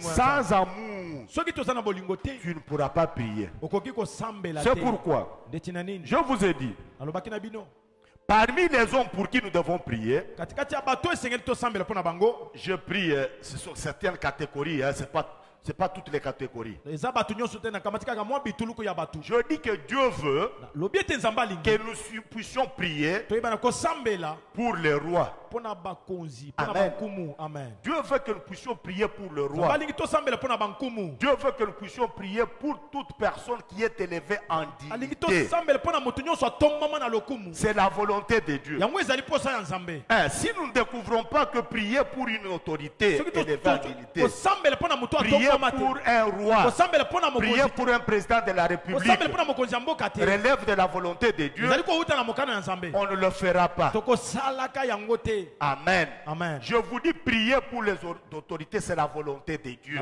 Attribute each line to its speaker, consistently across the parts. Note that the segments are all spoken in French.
Speaker 1: Sans amour, tu ne pourras pas prier. C'est pourquoi je vous ai dit, parmi les hommes pour qui nous devons prier, je prie, ce sont certaines catégories, hein, c'est pas toutes les catégories. Je dis que Dieu veut que nous puissions prier pour les rois. Amen. Dieu veut que nous puissions prier pour le roi. Dieu veut que nous puissions prier pour toute personne qui est élevée en dignité. C'est la volonté de Dieu. Si nous ne découvrons pas que prier pour une autorité élevée en dignité, prier pour un roi, prier pour un président de la République relève de la volonté de Dieu, on ne le fera pas. Amen. Amen. Je vous dis, prier pour les autorités, c'est la volonté de Dieu.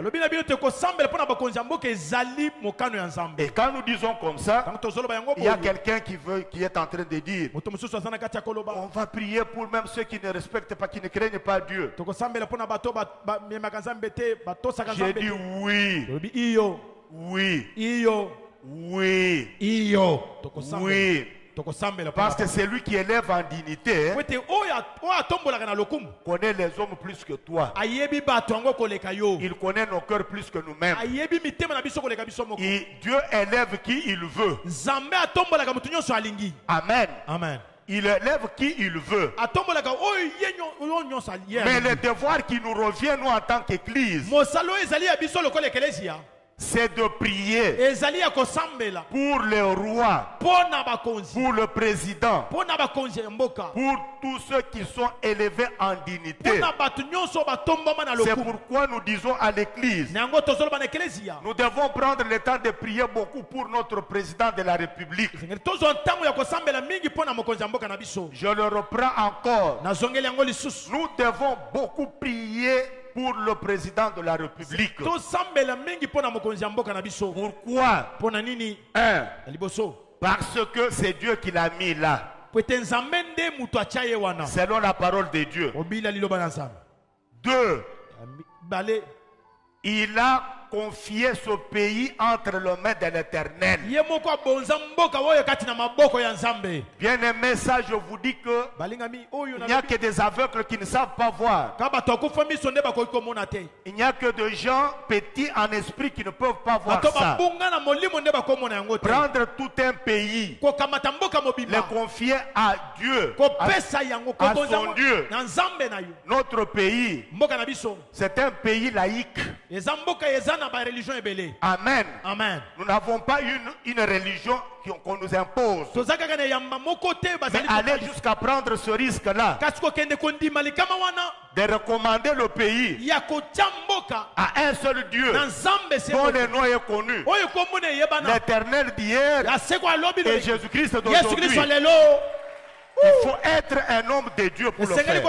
Speaker 1: Et quand nous disons comme ça, il y a quelqu'un qui est en train de dire, on va prier pour même ceux qui ne respectent pas, qui ne craignent pas Dieu. J'ai dit oui. Oui. Oui. Oui. Parce que c'est lui qui élève en dignité, connaît les hommes plus que toi. Il connaît nos cœurs plus que nous-mêmes. Et Dieu élève qui il veut. Amen. Amen. Il élève qui il veut. Mais le devoir qui nous revient, nous, en tant qu'Église, c'est de prier pour le roi, pour le président, pour tous ceux qui sont élevés en dignité. C'est pourquoi nous disons à l'Église, nous devons prendre le temps de prier beaucoup pour notre président de la République. Je le reprends encore. Nous devons beaucoup prier pour le président de la République. Pourquoi? Parce que c'est Dieu qui l'a mis là. Selon la parole de Dieu. 2. Il a confié ce pays entre les mains de l'Éternel. Bien aimé, ça je vous dis que il n'y a que des aveugles qui ne savent pas voir. Il n'y a que des gens petits en esprit qui ne peuvent pas voir ça. Prendre tout un pays, le confier à Dieu, à son Dieu. Notre pays, c'est un pays laïque. Amen. Amen. Nous n'avons pas une religion qu'on nous impose. Mais aller jusqu'à prendre ce risque-là, de recommander le pays à un seul Dieu dont le nom est connu, l'Éternel d'hier et Jésus-Christ d'aujourd'hui. Il faut être un homme de Dieu pour le faire.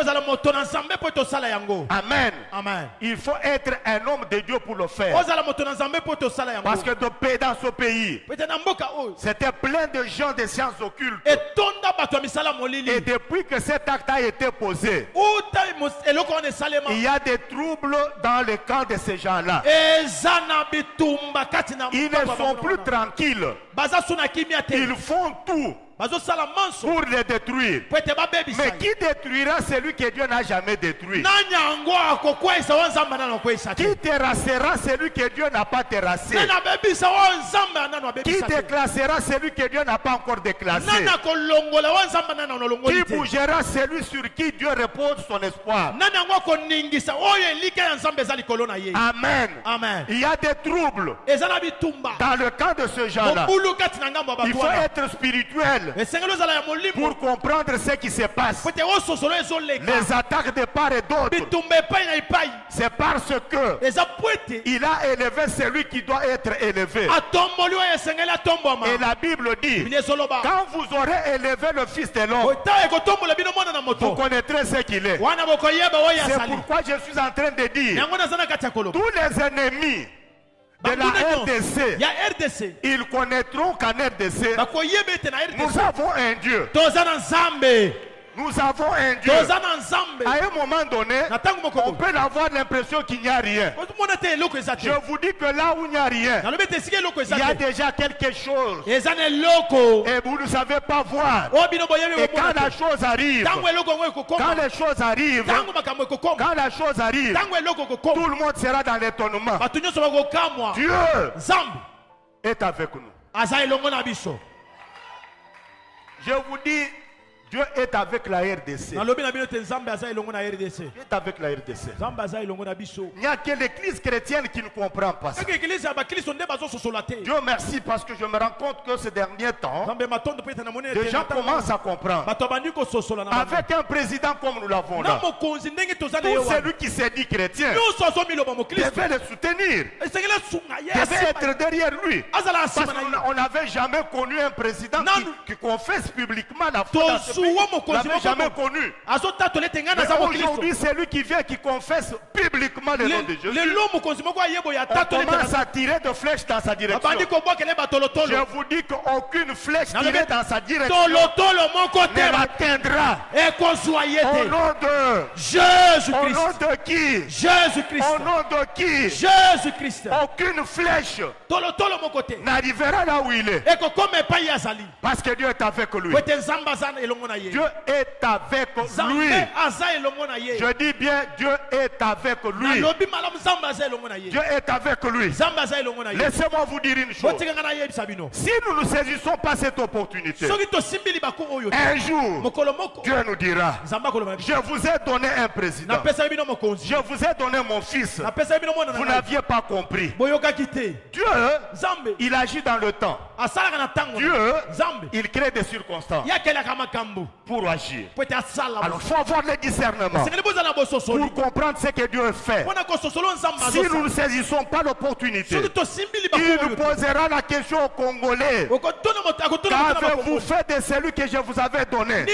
Speaker 1: Amen. Amen. Il faut être un homme de Dieu pour le faire. Parce que dans ce pays, c'était plein de gens de sciences occultes. Et depuis que cet acte a été posé, il y a des troubles dans le camp de ces gens-là. Ils ne sont plus tranquilles. Ils font tout pour les détruire. Mais qui détruira celui que Dieu n'a jamais détruit? Qui terrassera celui que Dieu n'a pas terrassé? Qui déclassera celui que Dieu n'a pas encore déclassé? Qui bougera celui sur qui Dieu repose son espoir? Amen. Amen. Il y a des troubles dans le camp de ce genre-là. Il faut être spirituel pour comprendre ce qui se passe. Les attaques de part et d'autre, c'est parce que il a élevé celui qui doit être élevé. Et la Bible dit, quand vous aurez élevé le Fils de l'homme, vous connaîtrez ce qu'il est. C'est pourquoi je suis en train de dire, tous les ennemis de la RDC, ils connaîtront qu'en RDC, nous avons un Dieu. Nous avons un Dieu. À un moment donné, on peut avoir l'impression qu'il n'y a rien. Je vous dis que là où il n'y a rien, il y a déjà quelque chose. Et vous ne savez pas voir. Et quand la chose arrive, quand la chose arrive, tout le monde sera dans l'étonnement. Dieu est avec nous. Je vous dis, Dieu est avec la RDC. Dieu est avec la RDC. Il n'y a que l'église chrétienne qui ne comprend pas ça. Dieu merci parce que je me rends compte que ces derniers temps, les gens commencent à comprendre. Avec un président comme nous l'avons là, tout celui qui s'est dit chrétien devait le soutenir, devait être derrière lui. Parce qu'on n'avait jamais connu un président qui confesse publiquement la foi. On n'avait jamais connu. Mais aujourd'hui, c'est lui qui vient, qui confesse publiquement le nom de Jésus. On commence à tirer de flèches dans sa direction. Je vous dis qu'aucune flèche tirée dans sa direction ne l'atteindra. Au nom de Jésus-Christ. Au nom de qui? Jésus-Christ. Au nom de qui? Jésus-Christ. Aucune flèche n'arrivera là où il est. Parce que Dieu est avec lui. Dieu est avec lui. Je dis bien, Dieu est avec lui. Dieu est avec lui. Laissez-moi vous dire une chose. Si nous ne saisissons pas cette opportunité, un jour, Dieu nous dira, je vous ai donné un président. Je vous ai donné mon fils. Vous n'aviez pas compris. Dieu, il agit dans le temps. Dieu, il crée des circonstances pour agir. Alors il faut avoir le discernement pour comprendre ce que Dieu fait. Si nous ne saisissons pas l'opportunité, il nous posera la question aux Congolais: qu'avez-vous fait de celui que je vous avais donné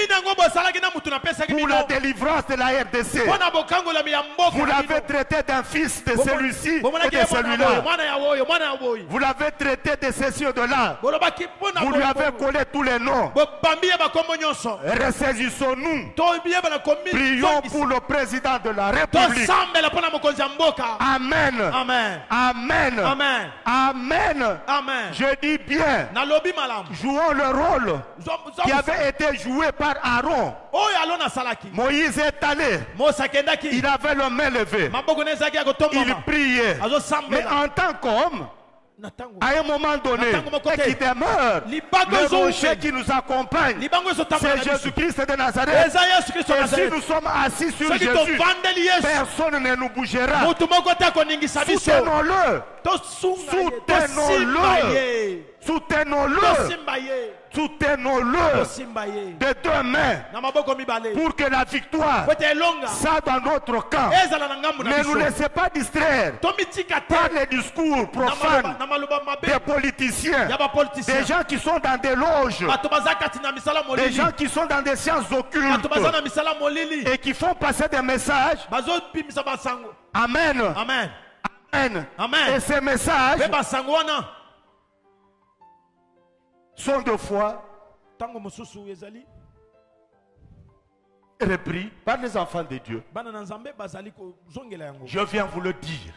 Speaker 1: pour la délivrance de la RDC? Vous l'avez traité d'un fils de celui-ci et de celui-là. Vous l'avez traité de ceci et de là. Vous lui avez collé tous les noms. Ressaisissons-nous. Prions pour le président de la République. Amen. Amen. Amen. Amen. Amen. Amen. Je dis bien, jouons le rôle qui avait été joué par Aaron. Moïse est allé. Il avait le main levée. Il priait. Mais en tant qu'homme, à un moment donné, et qui demeure, le rocher qui nous accompagne, c'est Jésus-Christ de Nazareth. Et si nous sommes assis sur Jésus, personne ne nous bougera. Soutenons-le. Soutenons-le. Soutenons-le. Soutenons-le de deux mains pour que la victoire soit dans notre camp. Ne nous laissez pas distraire par les discours profanes des politiciens, des gens qui sont dans des loges, des gens qui sont dans des sciences occultes et qui font passer des messages. Amen. Amen. Amen. Amen. Et ces messages sont de foi repris par les enfants de Dieu. Je viens vous le dire.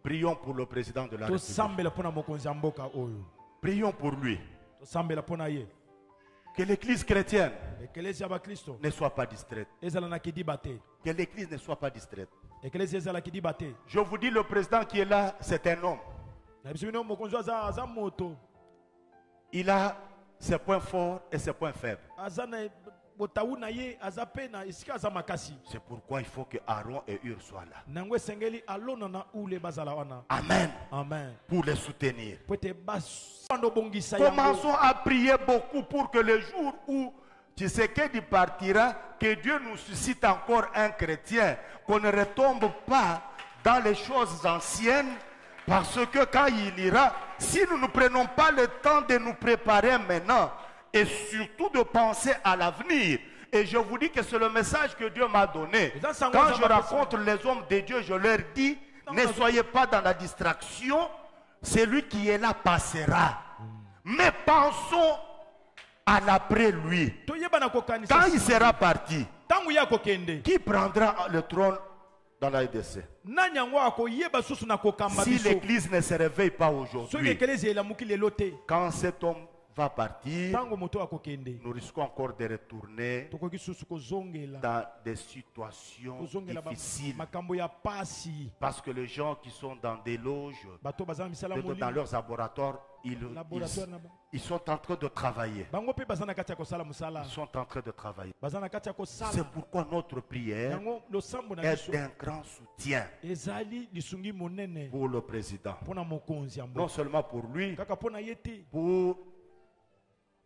Speaker 1: Prions pour le président de la République. Prions pour lui. Que l'église chrétienne ne soit pas distraite. Que l'église ne soit pas distraite. Je vous dis, le président qui est là, c'est un homme. Il a ses points forts et ses points faibles. C'est pourquoi il faut que Aaron et Hur soient là. Amen. Amen. Pour les soutenir. Commençons à prier beaucoup pour que le jour où Tshisekedi partira, que Dieu nous suscite encore un chrétien, qu'on ne retombe pas dans les choses anciennes. Parce que quand il ira, si nous ne prenons pas le temps de nous préparer maintenant et surtout de penser à l'avenir, et je vous dis que c'est le message que Dieu m'a donné. Quand je rencontre les hommes de Dieu, je leur dis, ne soyez pas dans la distraction, celui qui est là passera. Mais pensons en après lui. Quand il sera parti, qui prendra le trône dans la RDC? Si l'église ne se réveille pas aujourd'hui, quand cet homme va partir, nous risquons encore de retourner dans des situations difficiles. Parce que les gens qui sont dans des loges, dans leurs laboratoires, ils sont en train de travailler. Ils sont en train de travailler. C'est pourquoi notre prière est d'un grand soutien pour le président. Non seulement pour lui, pour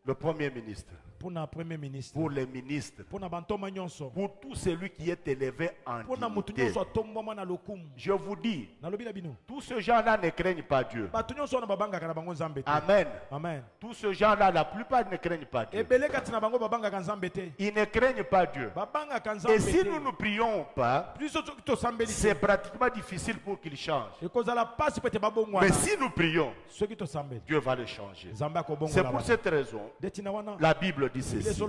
Speaker 1: le Premier ministre, pour les ministres, pour tout celui qui est élevé en dignité. Je vous dis, tous ces gens-là ne craignent pas Dieu. Amen. Amen. Tous ces gens-là, la plupart ne craignent pas Dieu. Ils ne craignent pas Dieu. Et si nous ne prions pas, c'est pratiquement difficile pour qu'ils changent. Mais si nous prions, Dieu va les changer. C'est pour cette raison, la Bible dit ceci.